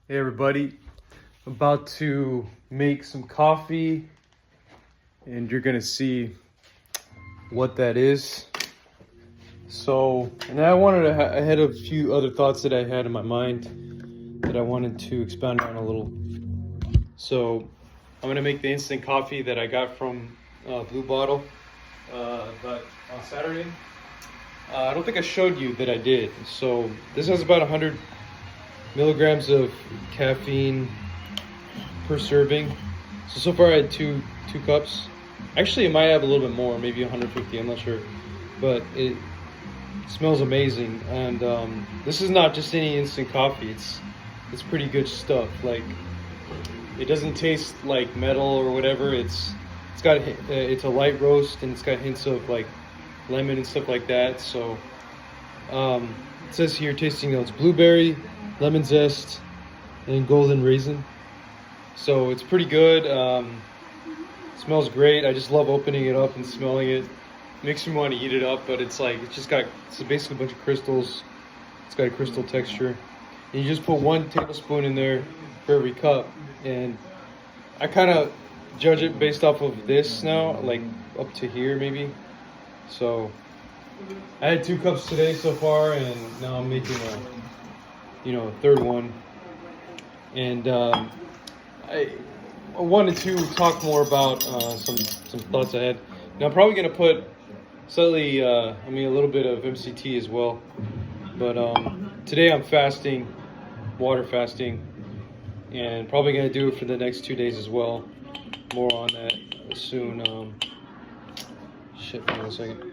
Hey everybody, about to make some coffee and you're gonna see what that is. And I had a few other thoughts that I had in my mind that I wanted to expound on a little. So I'm gonna make the instant coffee that I got from Blue Bottle but on Saturday. I don't think I showed you that I did. So this has about 100 milligrams of caffeine per serving. So far I had two cups. Actually, it might have a little bit more, maybe 150. I'm not sure, but it smells amazing. And this is not just any instant coffee. It's pretty good stuff. Like, it doesn't taste like metal or whatever. It's a light roast and it's got hints of like lemon and stuff like that. So it says here tasting notes: blueberry, lemon zest, and golden raisin. So it's pretty good. Smells great. I just love opening it up and smelling it. Makes me want to eat it up, but it's basically a bunch of crystals. It's got a crystal texture. And you just put 1 tablespoon in there for every cup. And I kind of judge it based off of this now, like up to here maybe. So I had 2 cups today so far, and now I'm making a third one. And I wanted to talk more about some thoughts I had. Now I'm probably gonna put slightly, a little bit of MCT as well. But today I'm fasting, water fasting, and probably gonna do it for the next 2 days as well. More on that soon. Hold on a second.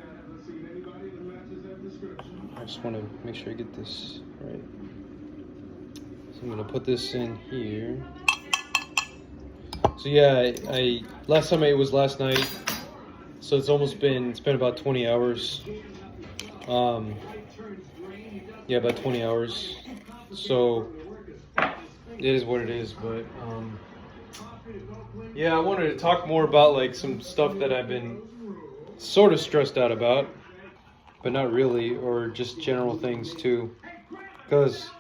I just want to make sure I get this right. So I'm gonna put this in here. So yeah, I last time I ate was last night. So it's been about 20 hours. Yeah, about 20 hours. So it is what it is. But yeah, I wanted to talk more about like some stuff that I've been sort of stressed out about, but not really, or just general things too. Because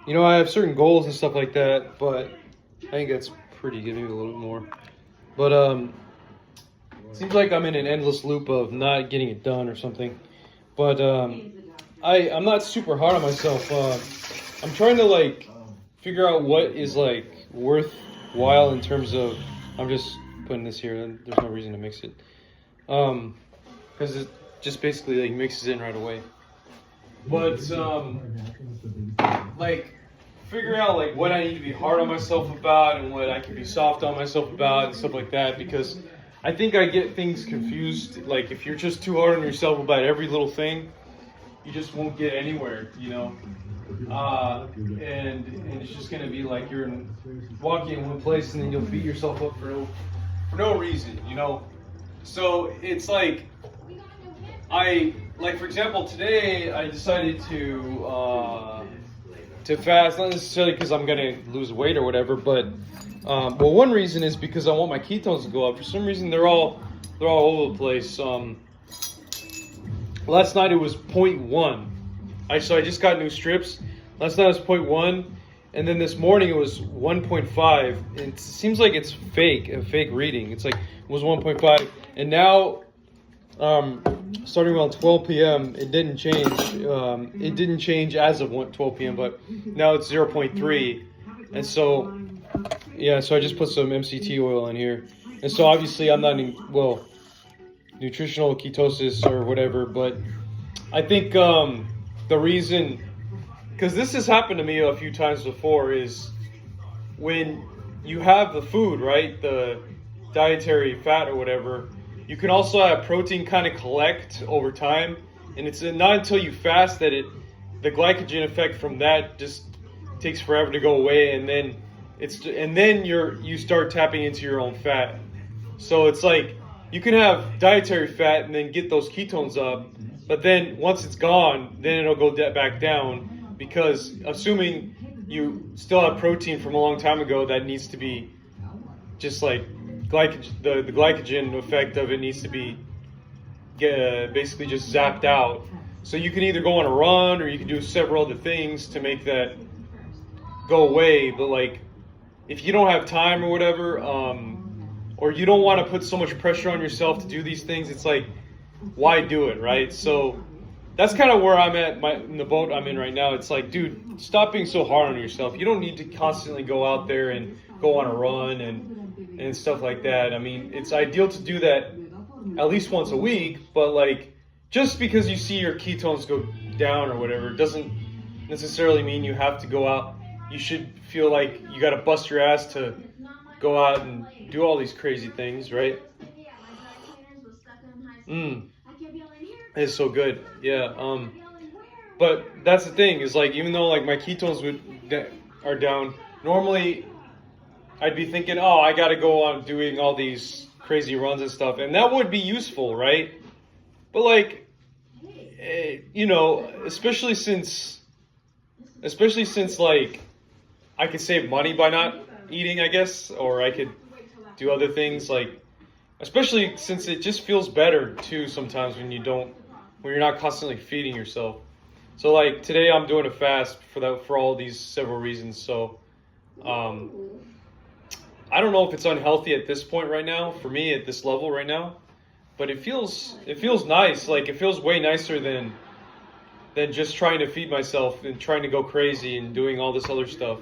I have certain goals and stuff like that, but I think that's pretty good, maybe a little bit more. But it seems like I'm in an endless loop of not getting it done or something. But I'm not super hard on myself. I'm trying to like figure out what is like worthwhile in terms of. I'm just putting this here. There's no reason to mix it, because it just basically like mixes in right away. But like figuring out like what I need to be hard on myself about and what I can be soft on myself about and stuff like that, because I think I get things confused. Like, if you're just too hard on yourself about every little thing, you just won't get anywhere, and it's just gonna be like you're walking in one place and then you'll beat yourself up for no reason, So it's like for example, today I decided to fast, not necessarily because I'm gonna lose weight or whatever, but one reason is because I want my ketones to go up. For some reason, they're all over the place. Last night it was 0.1. So I just got new strips. Last night it was 0.1, and then this morning it was 1.5. And it seems like it's a fake reading. It's like it was 1.5, and now starting around 12 p.m. it didn't change. It didn't change as of 12 p.m. but now it's 0.3, and so. Yeah, so I just put some MCT oil in here. And so obviously I'm not nutritional ketosis or whatever, but I think the reason, because this has happened to me a few times before, is when you have the food, right, the dietary fat or whatever, you can also have protein kind of collect over time. And it's not until you fast that the glycogen effect from that just takes forever to go away, and then you start tapping into your own fat. So it's like you can have dietary fat and then get those ketones up, but then once it's gone, then it'll go back down, because assuming you still have protein from a long time ago that needs to be just like glycogen, the glycogen effect of it needs to be basically just zapped out. So you can either go on a run or you can do several other things to make that go away. But like, if you don't have time or whatever, or you don't want to put so much pressure on yourself to do these things, it's like, why do it, right? So that's kind of where I'm at in the boat I'm in right now. It's like, dude, stop being so hard on yourself. You don't need to constantly go out there and go on a run and stuff like that. I mean, it's ideal to do that at least once a week, but like, just because you see your ketones go down or whatever doesn't necessarily mean you have to go out. You should feel like you got to bust your ass to go out and do all these crazy things, right? It's so good. Yeah. But that's the thing, is like, even though like my ketones are down, normally I'd be thinking, oh, I got to go on doing all these crazy runs and stuff, and that would be useful, right? But like, you know, especially since like I could save money by not eating, I guess, or I could do other things, like, especially since it just feels better too sometimes when you're not constantly feeding yourself. So like today I'm doing a fast for all these several reasons. So I don't know if it's unhealthy at this point right now for me at this level right now, but it feels nice. Like, it feels way nicer than just trying to feed myself and trying to go crazy and doing all this other stuff.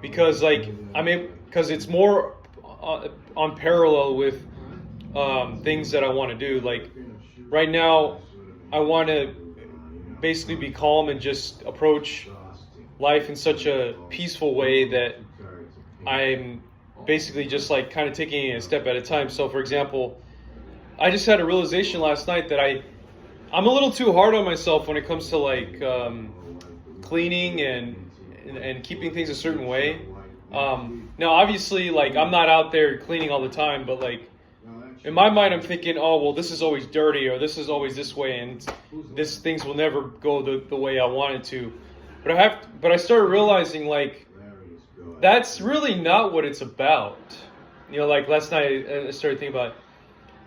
Because it's more on parallel with things that I want to do. Like right now, I want to basically be calm and just approach life in such a peaceful way that I'm basically just like kind of taking it a step at a time. So for example, I just had a realization last night that I'm a little too hard on myself when it comes to like cleaning and keeping things a certain way. Now obviously, like, I'm not out there cleaning all the time, but like in my mind I'm thinking, oh well, this is always dirty, or this is always this way, and things will never go the way I want it to. But I started realizing, like, that's really not what it's about. You know, like last night I started thinking about it.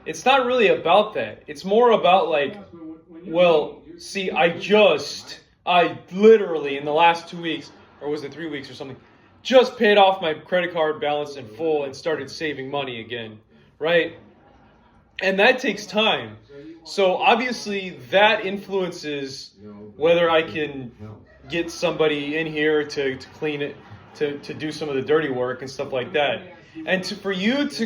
It's not really about that. It's more about like, well, see, I literally in the last 2 weeks, or was it 3 weeks or something, just paid off my credit card balance in full and started saving money again, right? And that takes time. So obviously that influences whether I can get somebody in here to clean it, to do some of the dirty work and stuff like that. And for you to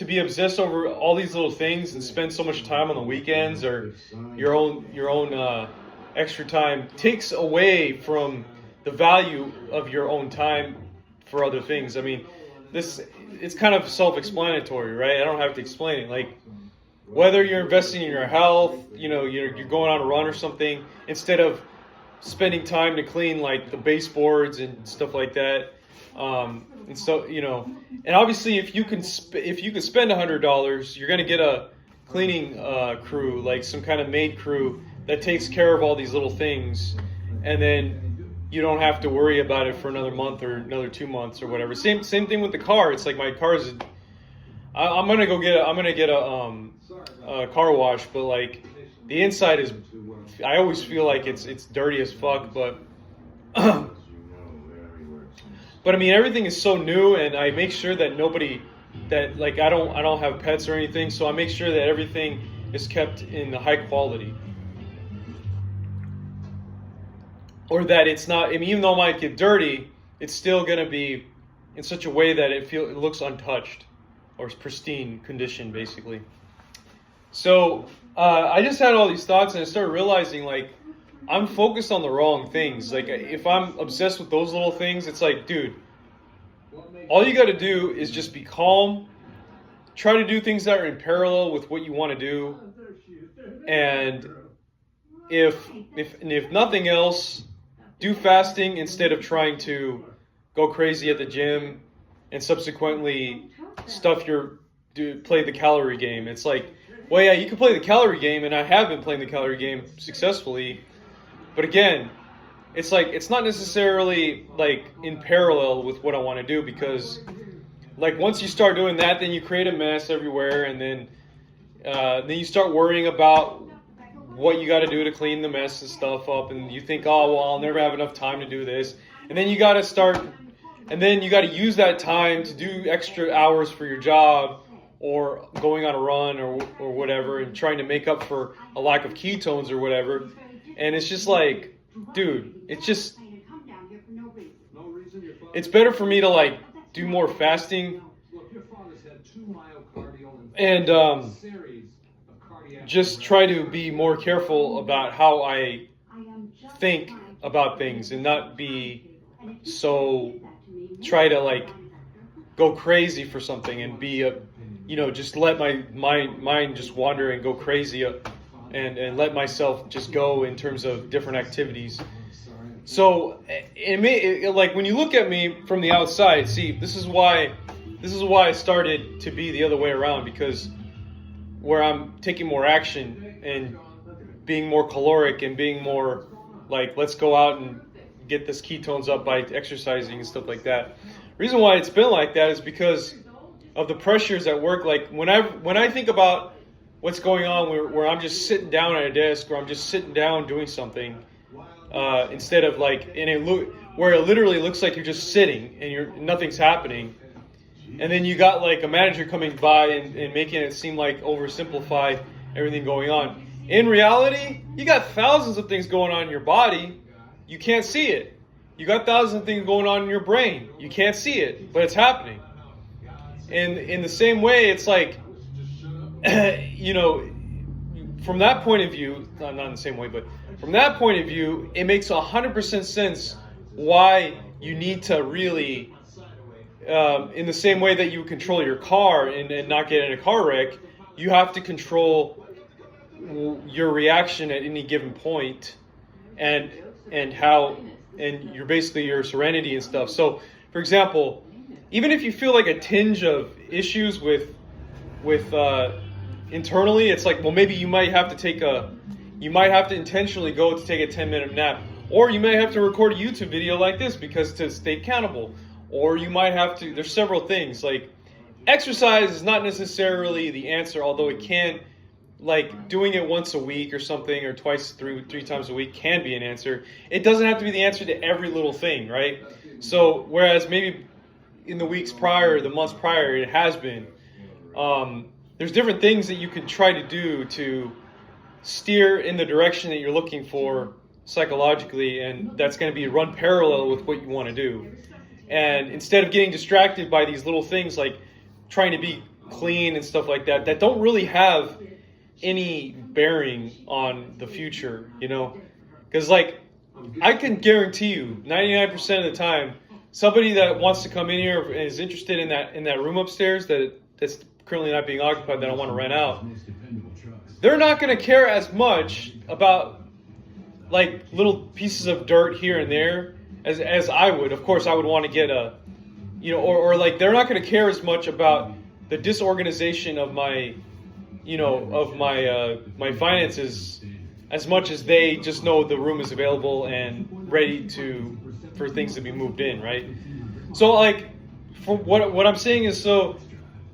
be obsessed over all these little things and spend so much time on the weekends or your own extra time takes away from the value of your own time for other things. I mean, it's kind of self-explanatory, right? I don't have to explain it. Like, whether you're investing in your health, you know, you're going on a run or something, instead of spending time to clean like the baseboards and stuff like that. And so, you know, and obviously if you can spend $100, you're going to get a cleaning crew, like some kind of maid crew that takes care of all these little things, and then you don't have to worry about it for another month or another 2 months or whatever. Same thing with the car. It's like my car is, I'm gonna get a car wash, but like the inside is, I always feel like it's dirty as fuck, but but I mean, everything is so new, and I make sure that I don't have pets or anything, so I make sure that everything is kept in high quality. Or that it's not, I mean, even though it might get dirty, it's still going to be in such a way that it looks untouched or pristine condition, basically. So I just had all these thoughts, and I started realizing, like, I'm focused on the wrong things. Like, if I'm obsessed with those little things, it's like, dude, all you got to do is just be calm, try to do things that are in parallel with what you want to do, and if nothing else, do fasting instead of trying to go crazy at the gym and subsequently play the calorie game. It's like, well, yeah, you can play the calorie game, and I have been playing the calorie game successfully, but again, it's like, it's not necessarily like in parallel with what I want to do, because like once you start doing that, then you create a mess everywhere, and then you start worrying about what you got to do to clean the mess and stuff up, and you think, oh well, I'll never have enough time to do this, and then you got to start, and then you got to use that time to do extra hours for your job, or going on a run, or whatever, and trying to make up for a lack of ketones or whatever. And it's just like, dude, it's better for me to like do more fasting and just try to be more careful about how I think about things, and not be so try to like go crazy for something and be a, just let my mind just wander and go crazy, and let myself just go in terms of different activities. So like when you look at me from the outside, see, this is why I started to be the other way around, because where I'm taking more action and being more caloric and being more like, let's go out and get this ketones up by exercising and stuff like that. The reason why it's been like that is because of the pressures at work. Like when I think about what's going on where I'm just sitting down at a desk, or I'm just sitting down doing something, instead of like where it literally looks like you're just sitting and nothing's happening, and then you got like a manager coming by and making it seem like oversimplified everything going on. In reality, you got thousands of things going on in your body. You can't see it. You got thousands of things going on in your brain. You can't see it, but it's happening. And in the same way, it's like, from that point of view, not in the same way, but from that point of view, it makes 100% sense why you need to really, in the same way that you control your car and not get in a car wreck, you have to control your reaction at any given point, and you're basically your serenity and stuff. So, for example, even if you feel like a tinge of issues with internally, it's like, well, maybe you might have to intentionally go to take a 10-minute nap, or you may have to record a YouTube video like this because to stay accountable, or you might have to, there's several things. Like exercise is not necessarily the answer, although it can, like doing it once a week or something, or three times a week can be an answer. It doesn't have to be the answer to every little thing, right? So whereas maybe in the weeks prior, the months prior, it has been, there's different things that you can try to do to steer in the direction that you're looking for psychologically, and that's going to be run parallel with what you want to do. And instead of getting distracted by these little things like trying to be clean and stuff like that, that don't really have any bearing on the future, because like I can guarantee you 99% of the time, somebody that wants to come in here and is interested in that room upstairs that's currently not being occupied, that I want to rent out, they're not going to care as much about like little pieces of dirt here and there as I would. Of course, I would want to get or like they're not going to care as much about the disorganization of my my finances as much as they just know the room is available and ready for things to be moved in, right? So like, for what I'm saying is, so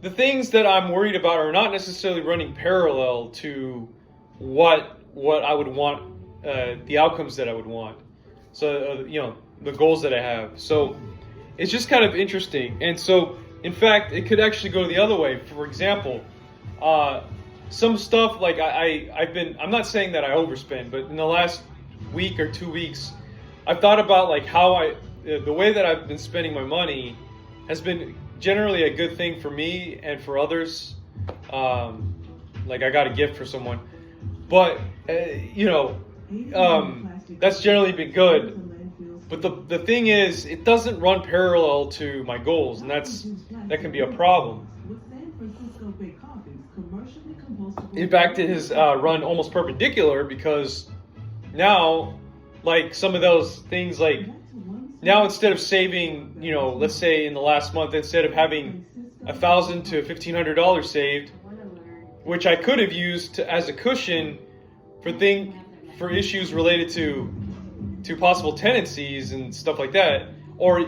the things that I'm worried about are not necessarily running parallel to what I would want, the outcomes that I would want. So the goals that I have. So it's just kind of interesting. And so in fact, it could actually go the other way. For example, some stuff like I'm not saying that I overspend, but in the last week or 2 weeks, I've thought about like how the way that I've been spending my money has been generally a good thing for me and for others. Like I got a gift for someone, but that's generally been good. But the thing is, it doesn't run parallel to my goals, and that can be a problem. In fact, it has run almost perpendicular, because now, like some of those things, like now instead of saving, let's say in the last month, instead of having $1,000 to $1,500 saved, which I could have used as a cushion for issues related to possible tendencies and stuff like that, or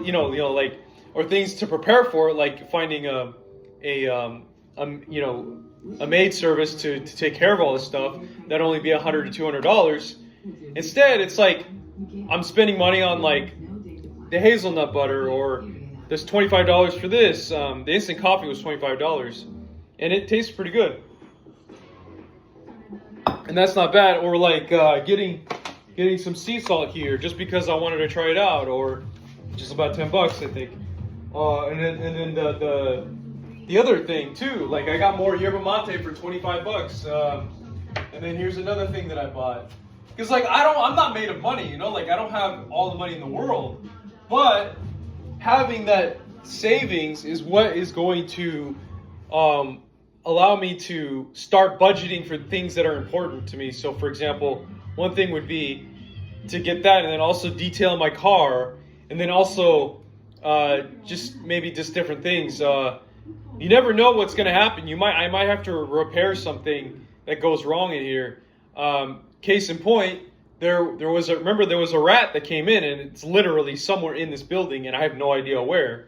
or things to prepare for, like finding a maid service to take care of all this stuff. That'd only be $100 to $200. Instead, it's like I'm spending money on like the hazelnut butter, or there's $25 for this. The instant coffee was $25, and it tastes pretty good, and that's not bad. Or like getting some sea salt here just because I wanted to try it out, or just about $10, I think. And then the other thing too, like I got more yerba mate for $25. And then here's another thing that I bought. Because like I'm not made of money, you know, like I don't have all the money in the world, but having that savings is what is going to allow me to start budgeting for things that are important to me. So for example, one thing would be to get that, and then also detail my car, and then also just different things. You never know what's going to happen. I might have to repair something that goes wrong in here. Case in point, there was a rat that came in, and it's literally somewhere in this building, and I have no idea where.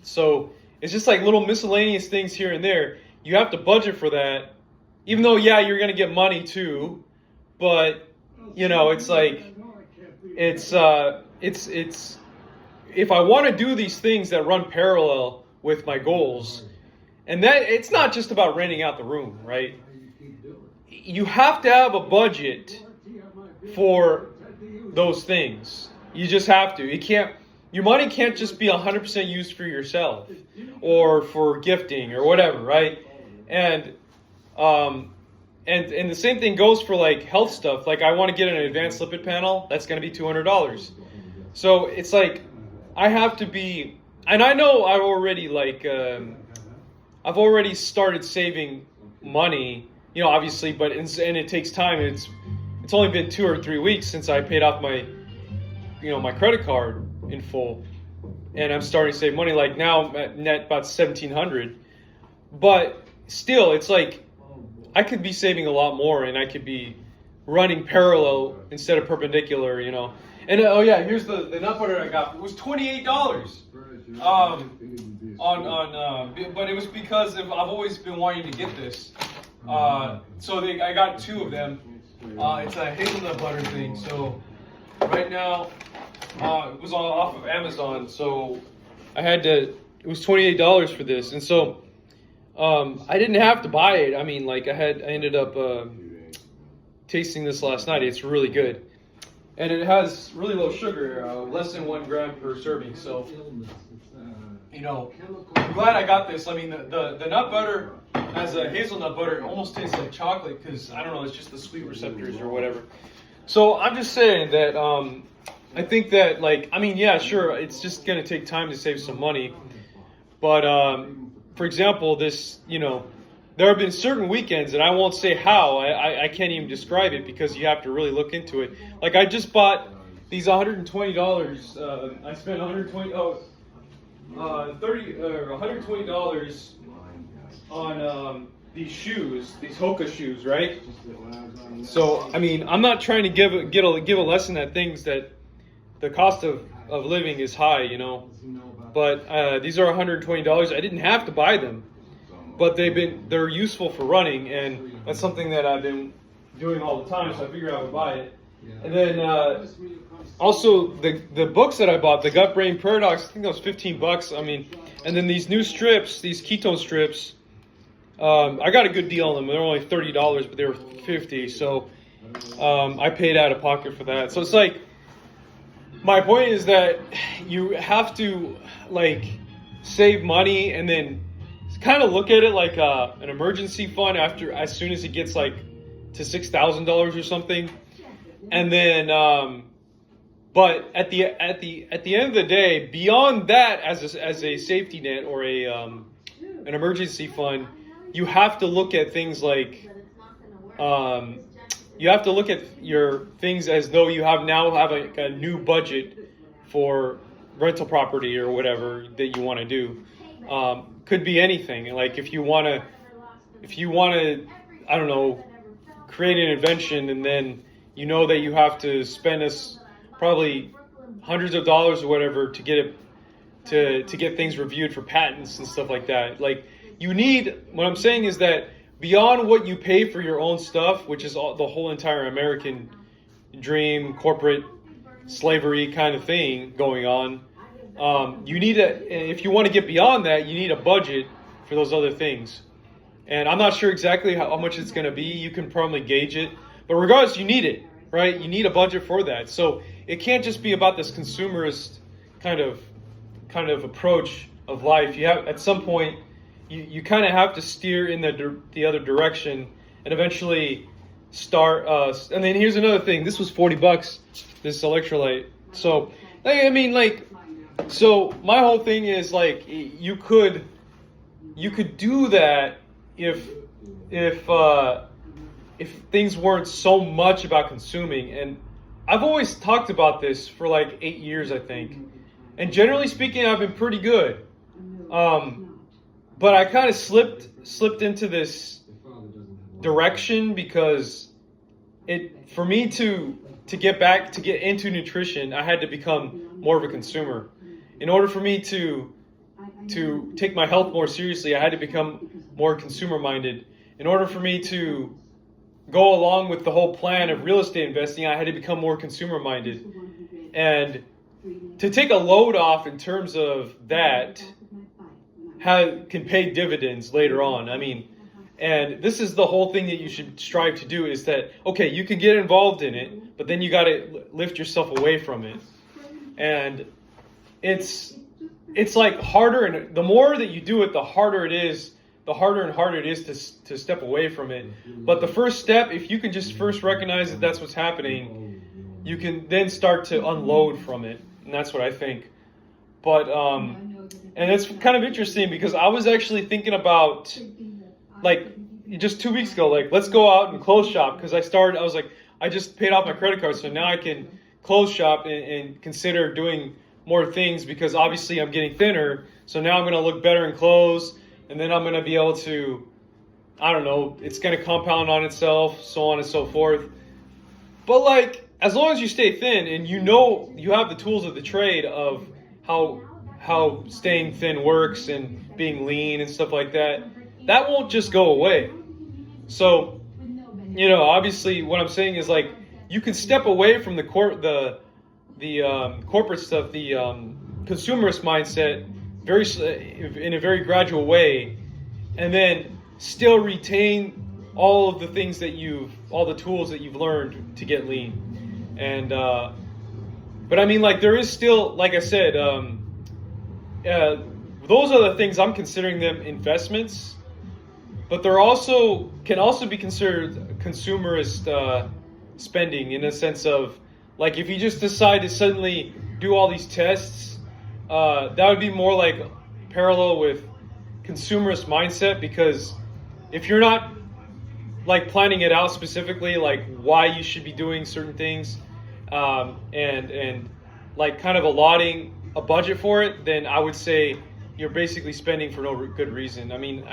So it's just like little miscellaneous things here and there. You have to budget for that, even though you're gonna get money too, but it's like it's if I want to do these things that run parallel with my goals, and that it's not just about renting out the room, right? You have to have a budget for those things. You just have to. Your money can't just be 100% used for yourself or for gifting or whatever, right? And the same thing goes for like health stuff. Like I want to get an advanced lipid panel. That's going to be $200. So it's like I have to be, and I know I've already started saving money, obviously, but and it takes time. It's only been 2 or 3 weeks since I paid off my credit card in full, and I'm starting to save money. Like now I'm at net about $1,700, but still, it's like I could be saving a lot more, and I could be running parallel instead of perpendicular, And here's the nut butter I got. It was $28. But it was because I've always been wanting to get this. I got 2 of them. It's a hazelnut butter thing. So right now, it was all off of Amazon. So it was $28 for this. And so I didn't have to buy it. I mean, I ended up tasting this last night. It's really good. And it has really low sugar, less than 1 gram per serving. So, I'm glad I got this. I mean, the nut butter as a hazelnut butter, it almost tastes like chocolate because, I don't know, it's just the sweet receptors or whatever. So I'm just saying that I think that, sure, it's just going to take time to save some money. But, for example, this, there have been certain weekends, and I won't say how, I can't even describe it because you have to really look into it. Like I just bought these $120, I spent $120 on these shoes, these Hoka shoes, right? So, I mean, I'm not trying to give a lesson that the cost of living is high, but these are $120. I didn't have to buy them. But they're useful for running, and that's something that I've been doing all the time, so I figured I would buy it. And then also the books that I bought, the Gut Brain Paradox, I think that was $15. I mean, and then these new strips, these ketone strips, I got a good deal on them. They're only $30, but they were $50, so I paid out of pocket for that. So it's like, my point is that you have to save money and then kind of look at it like an emergency fund as soon as it gets to $6,000 or something, and then but at the end of the day, beyond that, as a safety net or an emergency fund, you have to look at things like you have to look at your things as though you have a new budget for rental property or whatever that you want to do. Could be anything. Like if you want to, I don't know, create an invention, and then that you have to spend probably hundreds of dollars or whatever to get it to get things reviewed for patents and stuff like that. Like you need, what I'm saying is that beyond what you pay for your own stuff, which is the whole entire American dream, corporate slavery kind of thing going on, you need if you want to get beyond that, you need a budget for those other things. And I'm not sure exactly how much it's going to be. You can probably gauge it. But regardless, you need it, right? You need a budget for that. So it can't just be about this consumerist kind of approach of life. You have, at some point, you kind of have to steer in the other direction and eventually start. And then here's another thing. This was $40, this electrolyte. So, I mean, so my whole thing is like, you could do that if things weren't so much about consuming. And I've always talked about this for like 8 years, I think. And generally speaking, I've been pretty good. But I kind of slipped into this direction because for me to get into nutrition, I had to become more of a consumer. In order for me to take my health more seriously, I had to become more consumer minded. In order for me to go along with the whole plan of real estate investing, I had to become more consumer minded. And to take a load off in terms of that can pay dividends later on. I mean, and this is the whole thing that you should strive to do, is that, okay, you can get involved in it, but then you got to lift yourself away from it. And it's like harder, and the more that you do it, the harder and harder it is to step away from it. But the first step, if you can just first recognize that that's what's happening, you can then start to unload from it. And that's what I think. But and it's kind of interesting because I was actually thinking about, like, just 2 weeks ago, like, let's go out and clothes shop, because I was like, I just paid off my credit card, so now I can clothes shop and consider doing more things, because obviously I'm getting thinner, so now I'm going to look better in clothes, and then I'm going to be able to, I don't know, it's going to compound on itself, so on and so forth. But like, as long as you stay thin and you know you have the tools of the trade of how staying thin works and being lean and stuff like that, that won't just go away. So, obviously what I'm saying is, like, you can step away from the corporate stuff, the consumerist mindset, in a very gradual way, and then still retain all of the things all the tools that you've learned to get lean. And but I mean, like, there is still, like I said, those are the things I'm considering them investments, but they're can also be considered consumerist spending, in a sense of, like, if you just decide to suddenly do all these tests, that would be more like parallel with consumerist mindset, because if you're not, like, planning it out specifically, like why you should be doing certain things, and like kind of allotting a budget for it, then I would say you're basically spending for no good reason. I mean,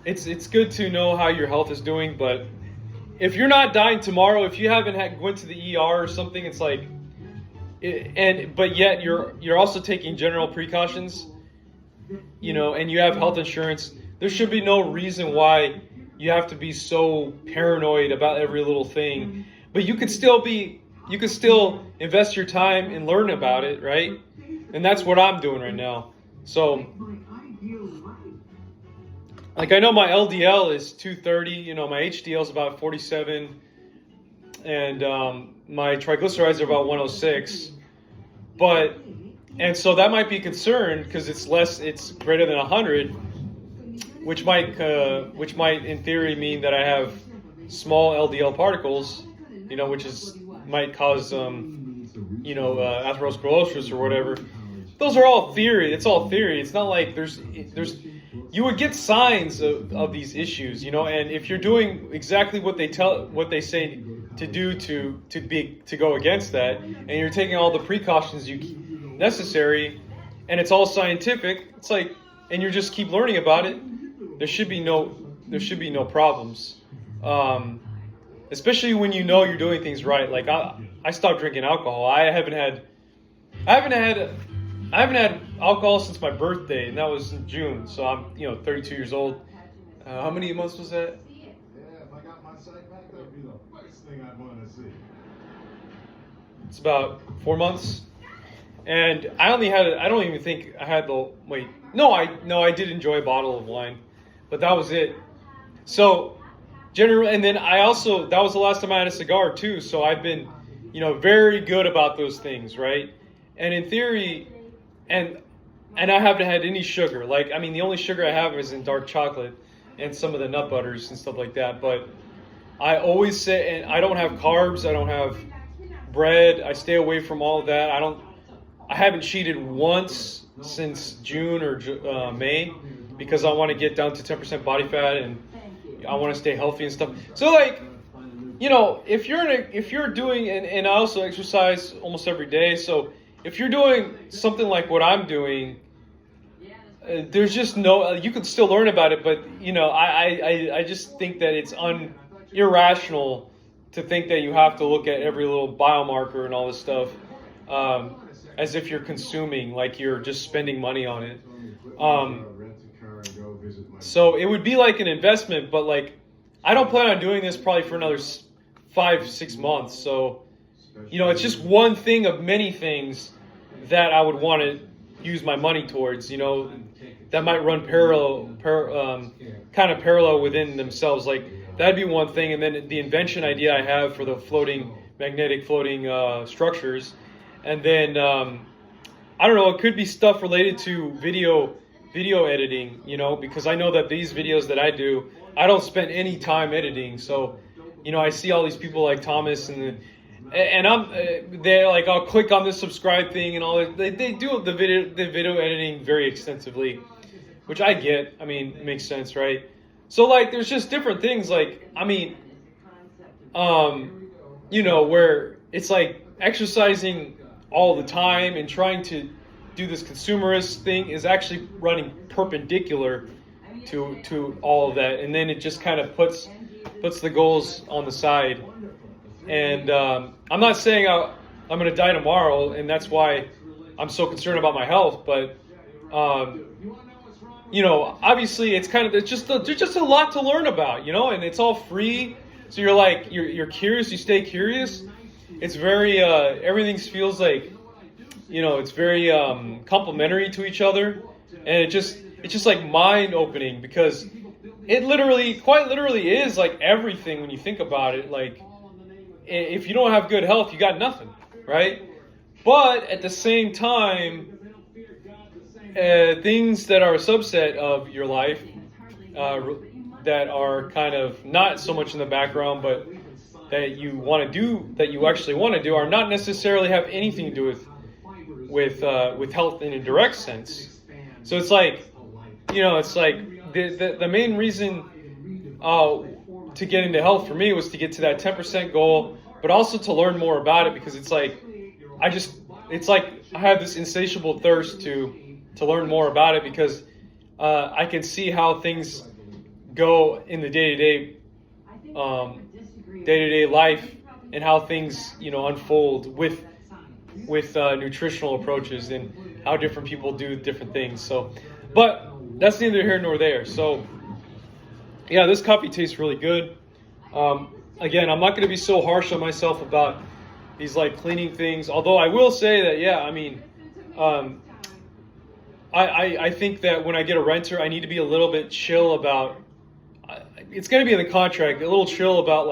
it's good to know how your health is doing, but if you're not dying tomorrow, if you haven't went to the ER or something, it's like, but yet you're also taking general precautions, and you have health insurance, there should be no reason why you have to be so paranoid about every little thing. But you could still invest your time and learn about it, right? And that's what I'm doing right now. So, like, I know my LDL is 230, my HDL is about 47, and my triglycerides are about 106. And so that might be a concern, because it's greater than 100, which might in theory mean that I have small LDL particles, which might cause atherosclerosis or whatever. Those are all theory. It's all theory. It's not like there's you would get signs of these issues, and if you're doing exactly what they say to do to go against that, and you're taking all the precautions necessary, and it's all scientific, it's like, and you just keep learning about it, there should be no problems. Especially when you're doing things right. Like, I stopped drinking alcohol. I haven't had I haven't had alcohol since my birthday, and that was in June. So I'm 32 years old. How many months was that? Yeah, if I got my sight back, that would be the first thing I'd want to see. It's about 4 months. And I don't even think I had I did enjoy a bottle of wine, but that was it. So, and then that was the last time I had a cigar too. So I've been, very good about those things, right? And in theory, and I haven't had any sugar. The only sugar I have is in dark chocolate and some of the nut butters and stuff like that. But I always say, and I don't have carbs, I don't have bread, I stay away from all of that. I haven't cheated once since June or May because I want to get down to 10% body fat and I want to stay healthy and stuff. So if you're doing, and I also exercise almost every day. So if you're doing something like what I'm doing, there's just you can still learn about it, but I just think that it's irrational to think that you have to look at every little biomarker and all this stuff as if you're consuming, like you're just spending money on it. So it would be like an investment, but I don't plan on doing this probably for another 5-6 months. So, it's just one thing of many things that I would want to use my money towards, that might run kind of parallel within themselves. That'd be one thing. And then the invention idea I have for the magnetic floating structures. And then, I don't know, it could be stuff related to video editing, because I know that these videos that I do, I don't spend any time editing. So, I see all these people like Thomas and they're like, I'll click on this subscribe thing and all that. They do the video editing very extensively, which I get. It makes sense, right? So there's just different things where it's exercising all the time and trying to do this consumerist thing is actually running perpendicular to all of that, and then it just kind of puts the goals on the side. And I'm not saying I'm going to die tomorrow, and that's why I'm so concerned about my health. But obviously, there's just a lot to learn about, and it's all free. So you're curious, you stay curious. It's very everything feels like it's very complementary to each other, and it's just mind opening because it quite literally is everything when you think about it. If you don't have good health, you got nothing, right? But at the same time, things that are a subset of your life that are kind of not so much in the background, but that you want to do, that you actually want to do, are not necessarily have anything to do with health in a direct sense. So it's the main reason to get into health for me was to get to that 10% goal, but also to learn more about it, because I have this insatiable thirst to learn more about it, because I can see how things go in the day-to-day life, and how things unfold with nutritional approaches and how different people do different things. So, but that's neither here nor there. So yeah, this coffee tastes really good. Again, I'm not going to be so harsh on myself about these cleaning things, although I will say that I think that when I get a renter, I need to be a little bit chill about it's going to be in the contract, a little chill about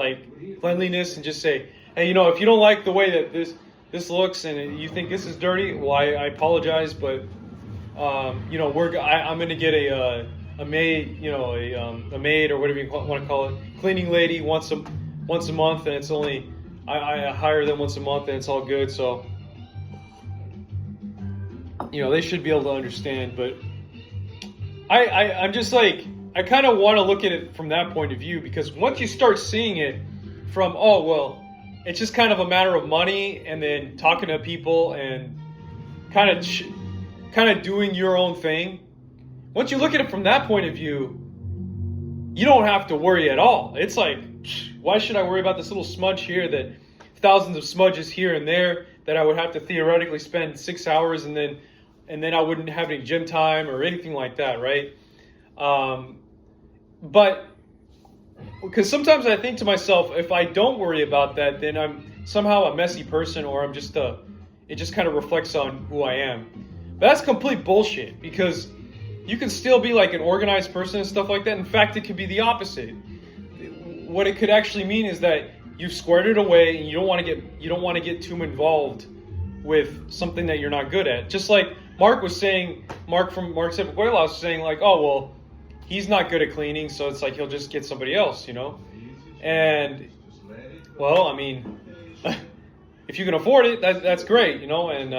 cleanliness, and just say, hey, if you don't like the way that this looks and you think this is dirty, well, I apologize, but I'm going to get a maid, a maid, or whatever you want to call it, cleaning lady once a month, and it's only I hire them once a month, and it's all good. So they should be able to understand. But I'm just I kind of want to look at it from that point of view, because once you start seeing it from, it's just kind of a matter of money, and then talking to people and kind of doing your own thing. Once you look at it from that point of view, you don't have to worry at all. It's why should I worry about this little smudge here, that thousands of smudges here and there that I would have to theoretically spend 6 hours and then and then I wouldn't have any gym time or anything like that, right? But because sometimes I think to myself, if I don't worry about that, then I'm somehow a messy person, or I'm just it just kind of reflects on who I am. But that's complete bullshit, because you can still be like an organized person and stuff like that. In fact, it could be the opposite. What it could actually mean is that you've squared it away, and you don't want to get too involved with something that you're not good at. Just like Mark was saying, Mark Sepacuela was saying, like, oh well, he's not good at cleaning, so it's like he'll just get somebody else, you know. And well, I mean, if you can afford it, that's great, you know. And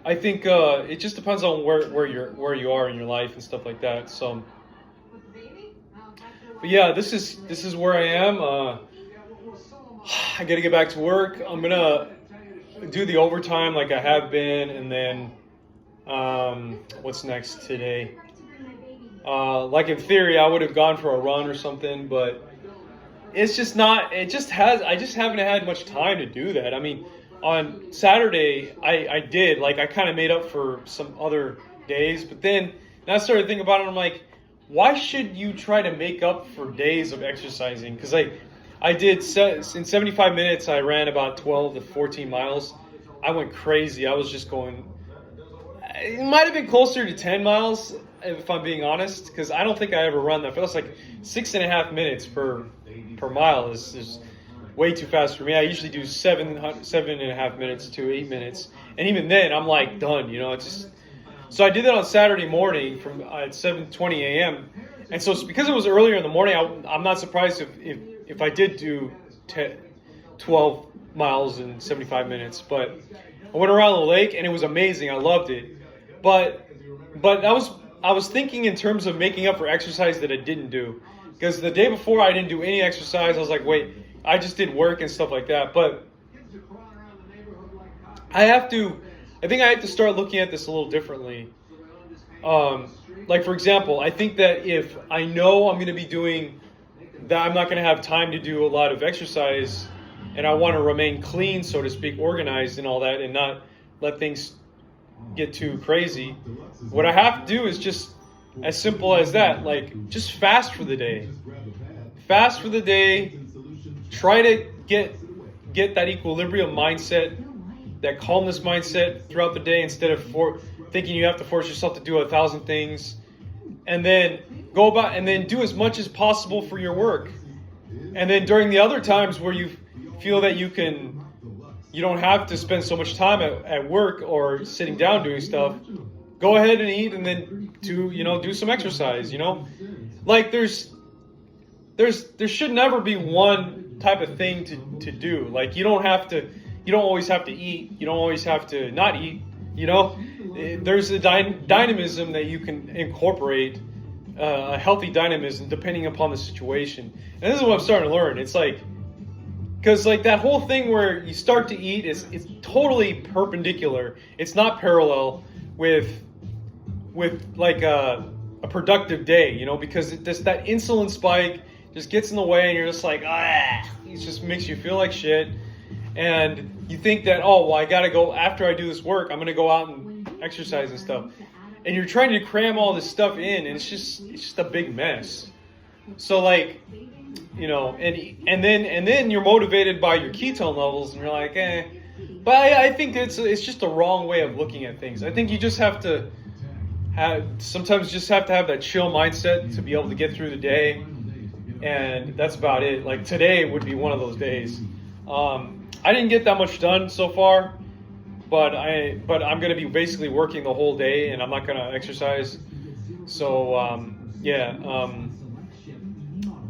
I think it just depends on where you are in your life and stuff like that. So, but yeah, this is where I am. I got to get back to work. I'm gonna do the overtime like I have been, and then what's next today? Like in theory, I would have gone for a run or something, but it's just not. I just haven't had much time to do that. I mean, on Saturday, I did, like, I kind of made up for some other days, but then I started thinking about it, and I'm like, why should you try to make up for days of exercising? Because I did, in 75 minutes, I ran about 12 to 14 miles. I went crazy. I was just going, it might have been closer to 10 miles, if I'm being honest, because I don't think I ever run that. That's like 6.5 minutes per mile is way too fast for me. I usually do 7.5 minutes to 8 minutes, and even then I'm like done, you know. It's just, so I did that on Saturday morning from at 7:20 a.m. and so because it was earlier in the morning, I'm not surprised if I did do 12 miles in 75 minutes. But I went around the lake and it was amazing. I loved it, but I was thinking in terms of making up for exercise that I didn't do, because the day before I didn't do any exercise. I was like, wait, I just did work and stuff like that. But I think I have to start looking at this a little differently. Like, for example, I think that if I know I'm going to be doing that, I'm not going to have time to do a lot of exercise, and I want to remain clean, so to speak, organized and all that, and not let things get too crazy. What I have to do is just as simple as that, like, just fast for the day. Fast for the day. Try to get that equilibrium mindset, that calmness mindset throughout the day, instead of thinking you have to force yourself to do 1,000 things. And then go about and then do as much as possible for your work. And then during the other times where you feel that you don't have to spend so much time at work or sitting down doing stuff, go ahead and eat, and then do some exercise, you know? Like there should never be one type of thing to do. Like you don't always have to eat, you don't always have to not eat, you know? There's a dynamism that you can incorporate, a healthy dynamism depending upon the situation. And this is what I'm starting to learn. It's like, because like that whole thing where you start to eat it's totally perpendicular. It's not parallel with like a productive day, you know, because that insulin spike just gets in the way, and you're just like, it just makes you feel like shit. And you think that, oh, well, I got to go, after I do this work, I'm going to go out and exercise and stuff. And you're trying to cram all this stuff in, and it's just a big mess. So like, you know, and then you're motivated by your ketone levels, and you're like, eh. But I think it's just the wrong way of looking at things. I think you just have to have that chill mindset to be able to get through the day, and that's about it. Like today would be one of those days. I didn't get that much done so far, but I'm going to be basically working the whole day, and I'm not going to exercise. So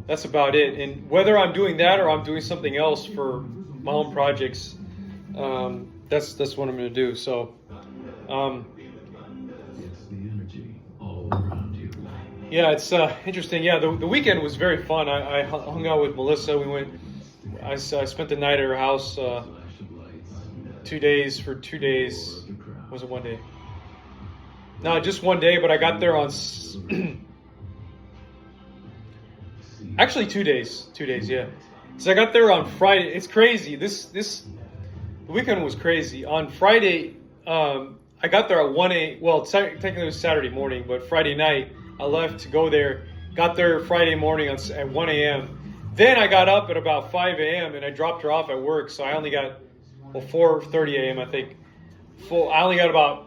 that's about it. And whether I'm doing that or I'm doing something else for my own projects, that's what I'm going to do. So yeah, it's interesting. Yeah, the weekend was very fun. I hung out with Melissa. I spent the night at her house 2 days. For 2 days. Was it 1 day? No, just 1 day, but I got there on actually 2 days. 2 days, yeah. So I got there on Friday. It's crazy. The weekend was crazy. On Friday, I I got there at 1 a. Well, technically it was Saturday morning, but Friday night I left to go there. Got there Friday morning at 1 a.m. Then I got up at about 5 a.m. and I dropped her off at work, so I only got 4:30 a.m. I think. I only got about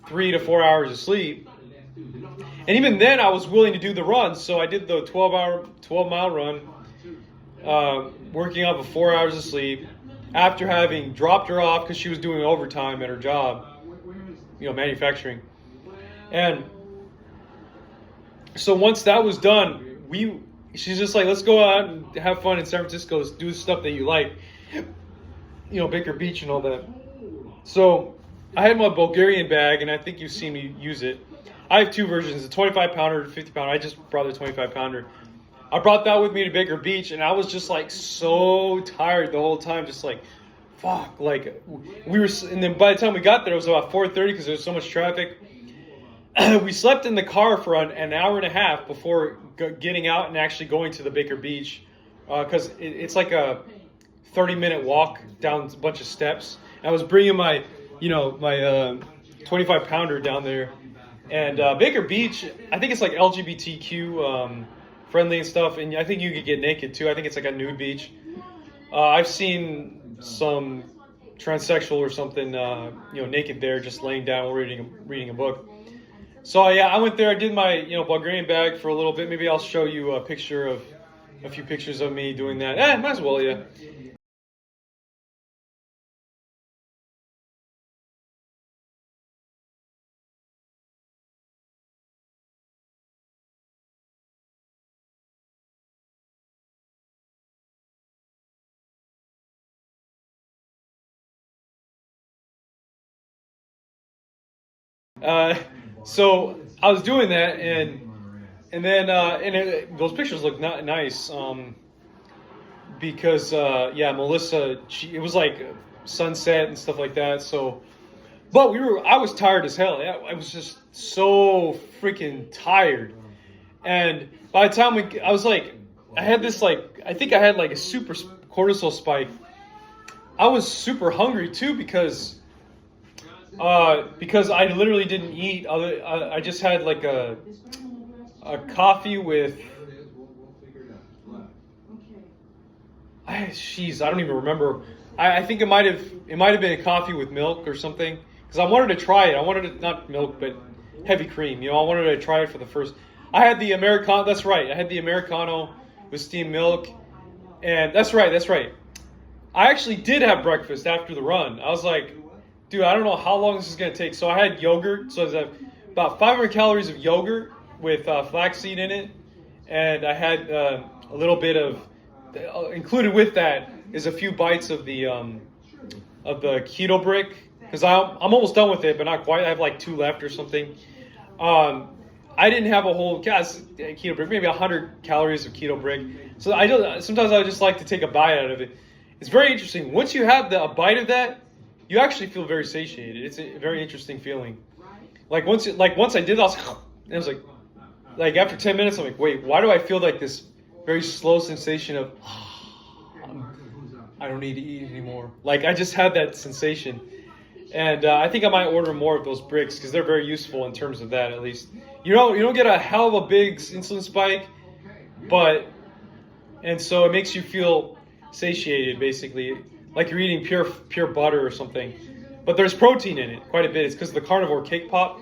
3 to 4 hours of sleep. And even then, I was willing to do the run, so I did the 12-mile run, working off of 4 hours of sleep, after having dropped her off because she was doing overtime at her job, manufacturing. And so once that was done, she's just like, let's go out and have fun in San Francisco. Let's do stuff that you like, Baker Beach and all that. So I had my Bulgarian bag, and I think you've seen me use it. I have two versions, a 25-pounder, 50-pounder. I just brought the 25-pounder. I brought that with me to Baker Beach, and I was just like so tired the whole time, just like, fuck. Like and then by the time we got there, it was about 4:30 because there was so much traffic. We slept in the car for an hour and a half before getting out and actually going to the Baker Beach, because it's like a 30-minute walk down a bunch of steps. And I was bringing my 25-pounder down there. And Baker Beach, I think it's like LGBTQ friendly and stuff, and I think you could get naked too. I think it's like a nude beach. I've seen some transsexual or something, naked there, just laying down reading a book. So yeah, I went there. I did my Bulgarian bag for a little bit. Maybe I'll show you a few pictures of me doing that. Might as well, yeah. So I was doing that, and then those pictures look nice, because Melissa, it was like sunset and stuff like that. So, but I was tired as hell. I was just so freaking tired, and by the time I was like, I had this I think I had like a super cortisol spike. I was super hungry too because I literally didn't eat. I just had like a coffee with. I don't even remember. I think it might have been a coffee with milk or something, because I wanted to try it. I wanted it, not milk, but heavy cream. I wanted to try it for the first. I had the Americano. That's right. I had the Americano with steamed milk, and that's right. I actually did have breakfast after the run. I was like, dude, I don't know how long this is going to take. So I had yogurt. So I was about 500 calories of yogurt with flaxseed in it. And I had a little bit of, included with that is a few bites of the keto brick. Because I'm almost done with it, but not quite. I have like 2 left or something. I didn't have a whole keto brick, maybe 100 calories of keto brick. So sometimes I just like to take a bite out of it. It's very interesting. Once you have a bite of that, you actually feel very satiated. It's a very interesting feeling. Like once I did that, I was like after 10 minutes, I'm like, wait, why do I feel like this very slow sensation of I don't need to eat anymore? Like I just had that sensation, and I think I might order more of those bricks because they're very useful in terms of that. At least you don't get a hell of a big insulin spike, and so it makes you feel satiated, basically, like you're eating pure butter or something. But there's protein in it, quite a bit. It's because of the carnivore cake pop.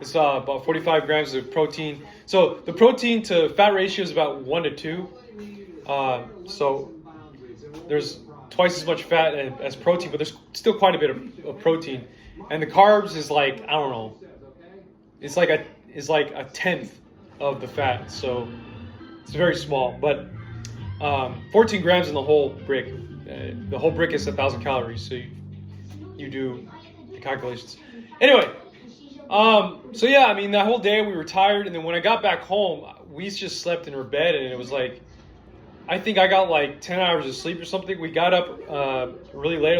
It's about 45 grams of protein. So the protein to fat ratio is about 1 to 2. So there's twice as much fat as protein, but there's still quite a bit of protein. And the carbs is like, I don't know, it's like a tenth of the fat. So it's very small, but 14 grams in the whole brick. The whole brick is 1,000 calories, so you do the calculations. Anyway, so yeah, I mean, that whole day we were tired, and then when I got back home, we just slept in her bed, and it was like, I think I got like 10 hours of sleep or something. We got up really late. It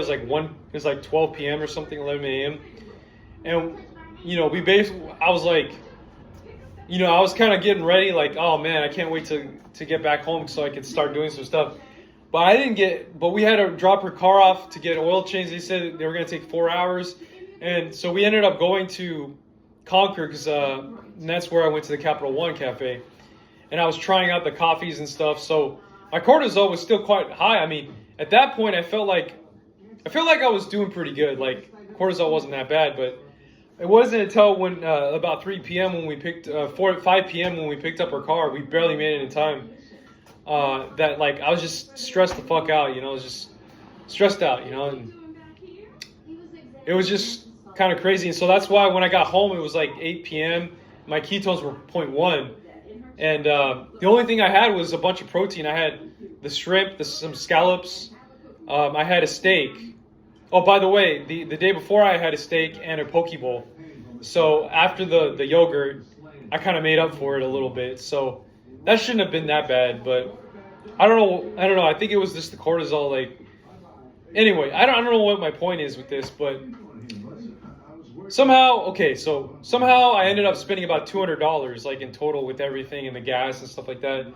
was like 12 p.m. or something, 11 a.m. And I was like, I was kind of getting ready, like, oh man, I can't wait to get back home so I could start doing some stuff. But we had to drop her car off to get oil changed. They said they were going to take 4 hours. And so we ended up going to Concord because and that's where I went to the Capital One Cafe. And I was trying out the coffees and stuff. So my cortisol was still quite high. I mean, at that point, I felt like I was doing pretty good. Like cortisol wasn't that bad, but it wasn't until when about 3 p.m. when we picked 5 p.m. when we picked up our car, we barely made it in time. That like I was just stressed the fuck out, I was just stressed out, and it was just kind of crazy. And so that's why when I got home, it was like 8 p.m. My ketones were 0.1, and the only thing I had was a bunch of protein. I had the shrimp, some scallops. I had a steak. Oh, by the way, the day before I had a steak and a poke bowl. So after the yogurt, I kind of made up for it a little bit. So that shouldn't have been that bad, but I don't know. I think it was just the cortisol. Like, anyway, I don't know what my point is with this, but somehow I ended up spending about $200 like in total with everything and the gas and stuff like that.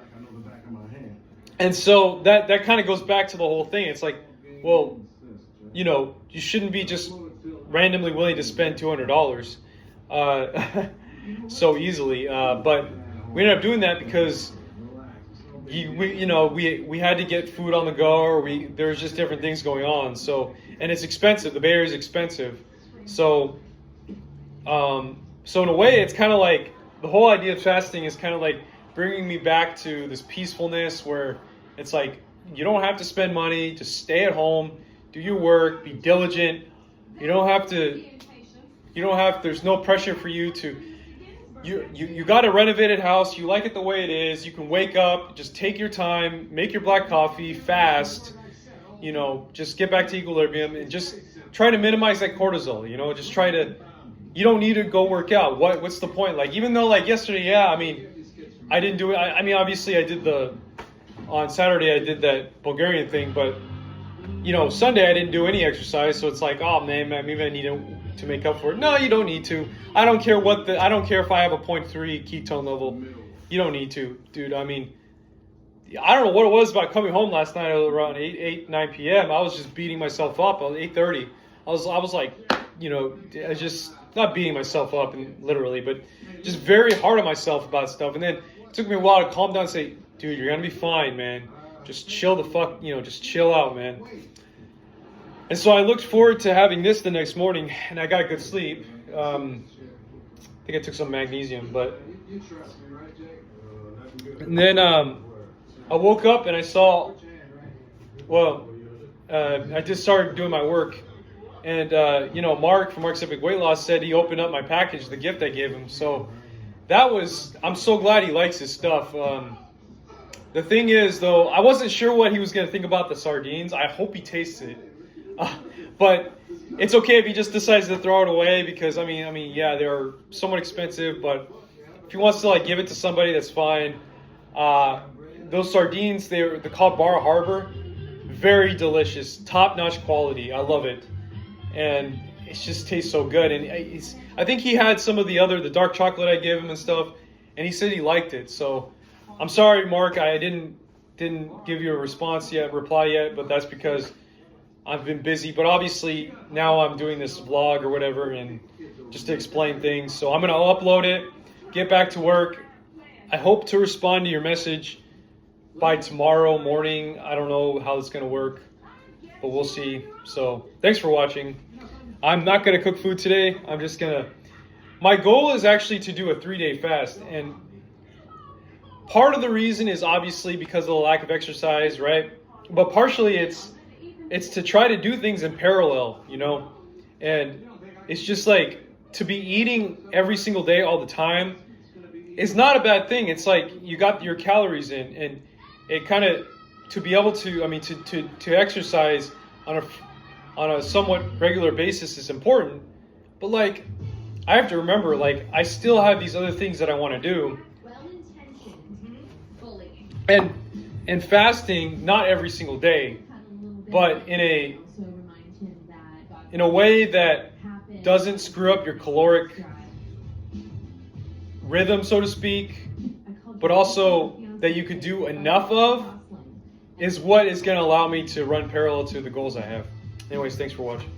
And so that kind of goes back to the whole thing. It's like, well, you shouldn't be just randomly willing to spend $200 so easily. But we ended up doing that because we had to get food on the go, or there's just different things going on. So, and it's expensive. The Bay Area is expensive. So in a way, it's kind of like the whole idea of fasting is kind of like bringing me back to this peacefulness where it's like you don't have to spend money, just stay at home, do your work, be diligent. There's no pressure for you to, you got a renovated house, you like it the way it is, you can wake up, just take your time, make your black coffee, fast, just get back to equilibrium and just try to minimize that cortisol, just try to, you don't need to go work out. What's the point? Like, even though like yesterday, I didn't do it. Obviously on Saturday I did that Bulgarian thing, but Sunday I didn't do any exercise, so it's like, oh man, maybe I need to make up for it. No, you don't need to. I don't care if I have a 0.3 ketone level. You don't need to, dude. I don't know what it was about coming home last night around 9 p.m. I was just beating myself up. At 8:30, I was like, I just not beating myself up and literally, but just very hard on myself about stuff. And then it took me a while to calm down and say, dude, you're gonna be fine, man. Just chill the fuck, just chill out, man. And so I looked forward to having this the next morning, and I got good sleep. I think I took some magnesium, but. And then I woke up and I saw, I just started doing my work. And, Mark from Mark's Epic Weight Loss said he opened up my package, the gift I gave him. So I'm so glad he likes his stuff. The thing is, though, I wasn't sure what he was going to think about the sardines. I hope he tastes it. But it's okay if he just decides to throw it away because, yeah, they're somewhat expensive. But if he wants to, like, give it to somebody, that's fine. Those sardines, they're called Bar Harbor. Very delicious. Top-notch quality. I love it. And it just tastes so good. And I think he had some of the dark chocolate I gave him and stuff. And he said he liked it. So I'm sorry, Mark, I didn't give you a reply yet, but that's because I've been busy. But obviously now I'm doing this vlog or whatever and just to explain things. So I'm going to upload it, get back to work. I hope to respond to your message by tomorrow morning. I don't know how it's going to work, but we'll see. So thanks for watching. I'm not going to cook food today. My goal is actually to do a 3-day fast. And part of the reason is obviously because of the lack of exercise, right? But partially it's to try to do things in parallel, And it's just like to be eating every single day all the time is not a bad thing. It's like you got your calories in, and it kind of to be able to to exercise on a somewhat regular basis is important. But like I have to remember, like I still have these other things that I want to do. And fasting, not every single day, but in a way that doesn't screw up your caloric rhythm, so to speak, but also that you could do enough of, is what is going to allow me to run parallel to the goals I have. Anyways, thanks for watching.